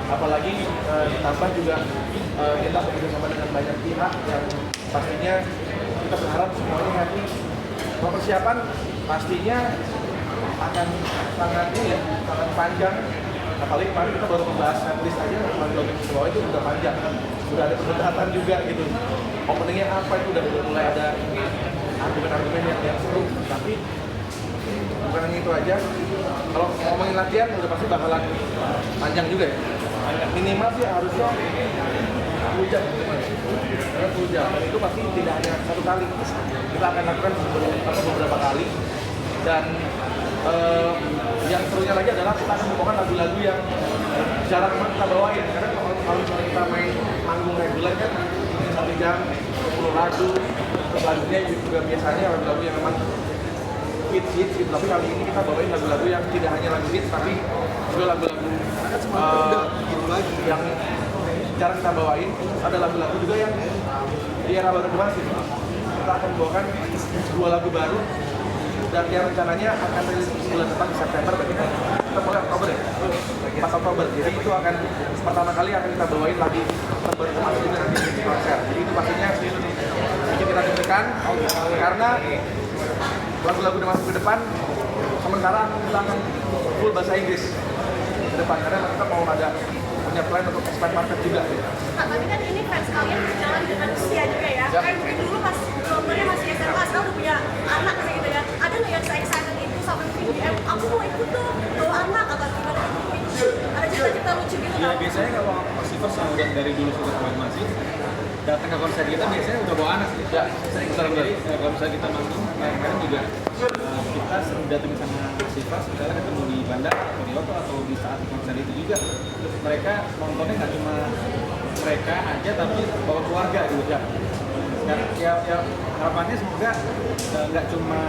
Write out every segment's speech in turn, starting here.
apalagi ditambah juga kita bekerja sama dengan banyak pihak yang pastinya kita berharap semuanya happy. Kalau persiapan pastinya akan sangat sangat panjang. Apalagi kemarin kita baru membahas setlist aja, lagu-lagu Solo itu udah panjang, udah ada perdebatan juga gitu. Openingnya apa itu udah mulai ada argumen-argumen yang seru. Tapi bukan hanya itu aja, kalau ngomongin latihan udah pasti bakalan panjang juga ya. Minimal sih harusnya 10 jam. Karena 10 jam, dan itu pasti tidak hanya satu kali. Kita akan lakukan beberapa kali. Dan yang serunya lagi adalah kita akan membawakan lagu-lagu yang jarang banget kita bawain. Karena kalau kita main manggung reguler kan 1 jam, 10 lagu. Terus lagunya juga biasanya lagu-lagu yang memang hits gitu. Tapi kali ini kita bawain lagu-lagu yang tidak hanya lagu hits, tapi juga lagu-lagu yang jarang kita bawain. Ada lagu-lagu juga yang di era baru kemarin. Kita akan membawakan 2 lagu baru dan yang rencananya akan rilis bulan depan di September, berarti kita mulai Oktober ya? 4 Oktober. Jadi itu akan pertama kali akan kita bawain lagi September kemarin juga nanti di konser. Jadi itu pastinya bikin kita deg-degan karena lagu-lagu udah masuk ke depan, sementara kita akan full bahasa Inggris ke depan karena kita mau ada punya plan untuk expand market juga. Tapi kan ini fans kalian berjalan dengan usia juga ya. Kan mungkin dulu pas nomornya masih SMA, sekarang udah punya anak gitu ya. Ada nggak yang se-excited itu sampai mungkin aku mau ikut tuh bawa anak atau gimana? Ada cerita-cerita lucu gitu ya, kan? biasanya kalau Persifers yang udah dari dulu suka sama animasi datang ke konser kita biasanya udah bawa anak gitu. Ya, Sering jadi kalau misalnya kita manggung kemarin juga kita sering datang sama Persifers, misalnya ketemu di bandar atau di Oto atau di saat konser itu juga mereka nontonnya nggak cuma mereka aja tapi bawa keluarga gitu ya. Sekarang ya harapannya semoga nggak cuma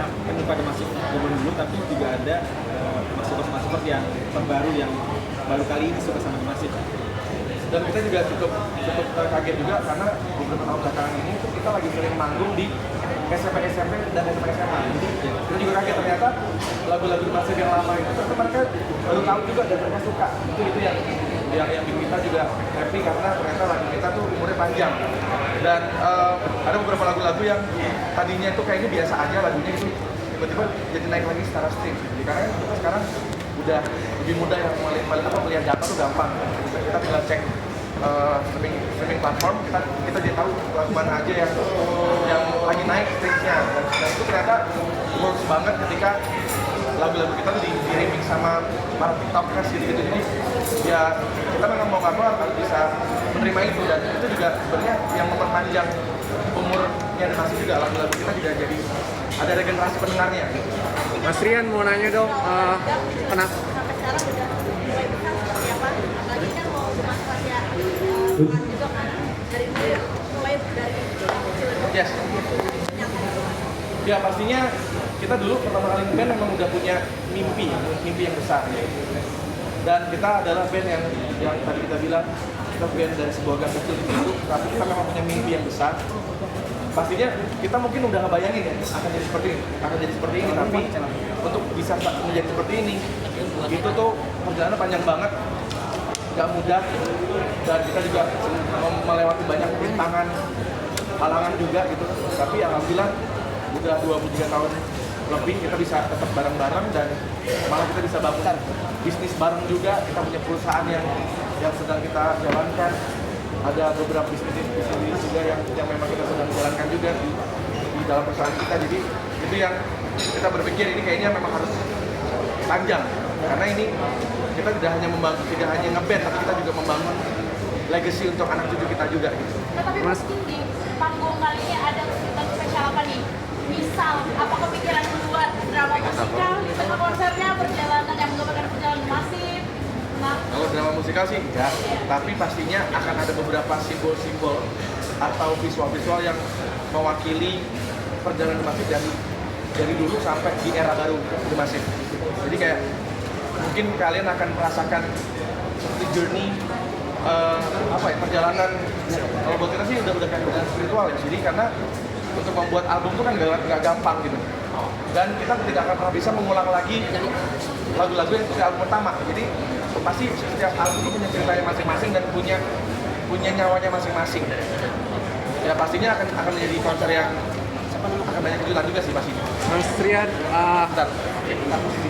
pada masih zaman dulu tapi juga ada masih yang terbaru yang baru kali ini suka sama animasi. Dan kita juga cukup kaget juga karena beberapa tahun belakangan ini tuh kita lagi sering manggung di SMP dan SMA. Jadi kita juga kaget ternyata lagu-lagu masih yang lama itu ternyata mereka baru tahu juga dan mereka suka. Itu yang bikin kita juga happy karena ternyata lagu kita tuh umurnya panjang. Dan ada beberapa lagu-lagu yang tadinya itu kayaknya biasa aja lagunya itu tiba-tiba jadi naik lagi secara stream. Jadi karena kita sekarang udah lebih mudah yang melihat data tuh gampang. Kita tinggal cek streaming platform, kita jadi tahu lagu mana aja yang lagi naik streamnya. Dan itu ternyata works banget ketika lagu-lagu kita tuh di remix sama para tiktokers gitu. Jadi ya kita memang mau nggak mau harus bisa menerima itu, dan itu juga sebenarnya yang memperpanjang umurnya animasi juga. Lagu-lagu kita juga jadi ada regenerasi pendengarnya. Mas Rian mau nanya dong, kenapa? Sampai sekarang udah mulai besar seperti apa? Apalagi kan mau masuk Asia juga kan dari dulu mulai dari Yes. Ya pastinya kita dulu pertama kali band memang udah punya mimpi yang besar. Dan kita adalah band yang tadi kita bilang kita band dari sebuah gang kecil itu, tapi kita memang punya mimpi yang besar. Pastinya kita mungkin udah ngebayangin ya akan jadi seperti ini, tapi untuk bisa menjadi seperti ini itu tuh perjalanan panjang banget, gak mudah, dan kita juga melewati banyak rintangan, halangan juga gitu. Tapi alhamdulillah udah 23 tahun lebih kita bisa tetap bareng-bareng dan malah kita bisa bangun bisnis bareng juga. Kita punya perusahaan yang sedang kita jalankan. Ada beberapa bisnis juga yang memang kita sedang jalankan juga di dalam perusahaan kita. Jadi itu yang kita berpikir ini kayaknya memang harus panjang, karena ini kita tidak hanya ngeband, tapi kita juga membangun legacy untuk anak cucu kita juga gitu. Tapi mungkin di panggung kali ini ada kegiatan spesial apa nih? Misal, apa kepikiran membuat drama musikal di tengah konsernya, perjalanan yang menggambarkan perjalanan masif? Nah, Kalau drama musikal sih enggak, tapi pastinya akan ada beberapa simbol-simbol atau visual-visual yang mewakili perjalanan Masif dari dulu sampai di era baru di Masif. Jadi kayak mungkin kalian akan merasakan seperti journey perjalanan. Kalau buat kita sih udah kayak perjalanan spiritual ya. Jadi karena untuk membuat album itu kan nggak gampang gitu. Dan kita tidak akan pernah bisa mengulang lagi lagu-lagu yang di album pertama. Jadi pasti setiap album itu punya ceritanya masing-masing dan punya nyawanya masing-masing. Ya pastinya akan menjadi konser yang akan banyak kejutan juga sih pastinya. Mas Trian, Bentar.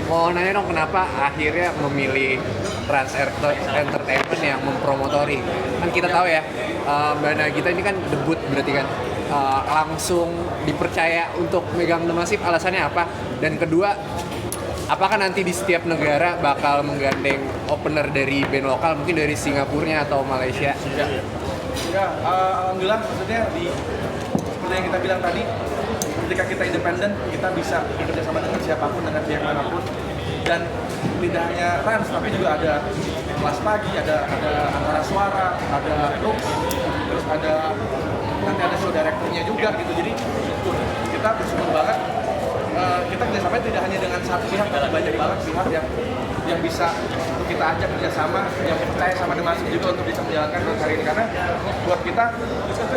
mau nanya dong kenapa akhirnya memilih Trans Entertainment yang mempromotori? Kan kita tahu ya, Mbak Nagita ini kan debut berarti kan langsung dipercaya untuk megang The Massive, alasannya apa? Dan kedua, apakah nanti di setiap negara bakal menggandeng opener dari band lokal, mungkin dari Singapurnya atau Malaysia? Ya, alhamdulillah maksudnya seperti yang kita bilang tadi, ketika kita independen, kita bisa bekerja sama dengan siapapun, dengan pihak manapun. Dan tidak hanya Trans, tapi juga ada Kelas Pagi, ada Antara Suara, ada Lux, terus nanti ada show directornya juga gitu. Jadi kita bersyukur banget, kita kerjasama tidak hanya dengan satu pihak, tapi banyak banget pihak yang bisa untuk kita ajak kerjasama, yang percaya sama The Massive juga untuk bisa menjalankan konser ini. Karena buat kita,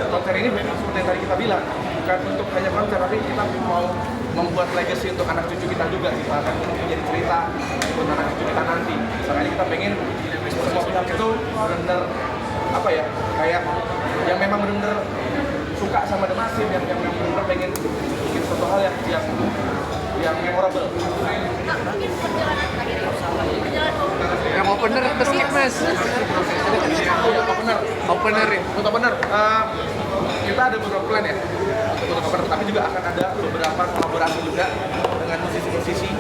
konser ini seperti yang tadi kita bilang, bukan untuk hanya konser, tapi kita mau membuat legacy untuk anak cucu kita juga gitu, akan menjadi cerita untuk anak cucu kita nanti. Makanya kita pengen semua pihak itu benar-benar apa ya, kayak yang memang benar-benar suka sama The Massive, yang benar-benar pengen bikin suatu hal yang memorable. Nah, mungkin perjalanan terakhir perjalanan Yang opener apa sih, Mas? Opener ya? Untuk opener, kita ada beberapa plan ya untuk opener, tapi juga akan ada beberapa kolaborasi juga dengan musisi-musisi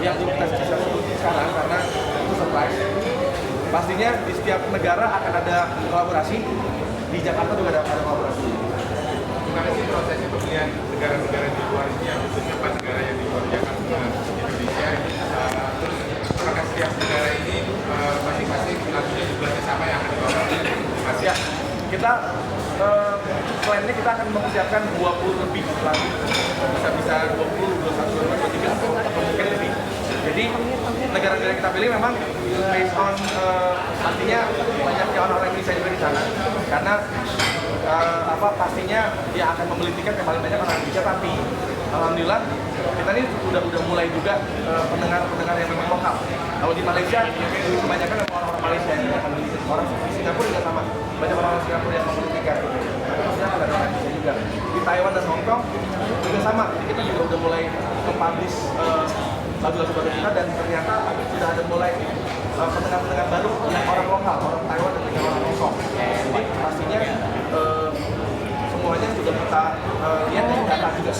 yang belum kita bisa sebut sekarang karena itu surprise. Pastinya di setiap negara akan ada kolaborasi. Di Jakarta juga ada kolaborasi. Gimana sih prosesnya pemilihan negara-negara di luar ini, yang khususnya 4 negara yang di luar Jakarta, Indonesia, terus apakah setiap negara ini masing-masing lagunya juga sama yang akan dibawa Mas? Ya, kita plannya kita akan mempersiapkan 20 lebih lagu, bisa 20, 21, 22, 23 atau mungkin lebih. Jadi negara-negara yang kita pilih memang based on pastinya banyaknya orang-orang Indonesia juga di sana, karena pastinya dia akan membeli tiket yang paling banyak orang Indonesia. Tapi alhamdulillah kita ini udah mulai juga pendengar yang memang lokal. Kalau di Malaysia kebanyakan orang-orang Malaysia yang akan beli. Orang di Singapura juga sama, banyak orang Singapura yang membeli tiket. Maksudnya ada orang Indonesia juga. Di Taiwan dan Hong Kong juga sama. Jadi kita juga udah mulai mempublish lagu-lagu baru kita, dan ternyata sudah ada mulai pendengar-pendengar baru yang orang lokal, orang Taiwan dan juga orang Hong Kong. Jadi pastinya semuanya sudah kita lihat dari data juga.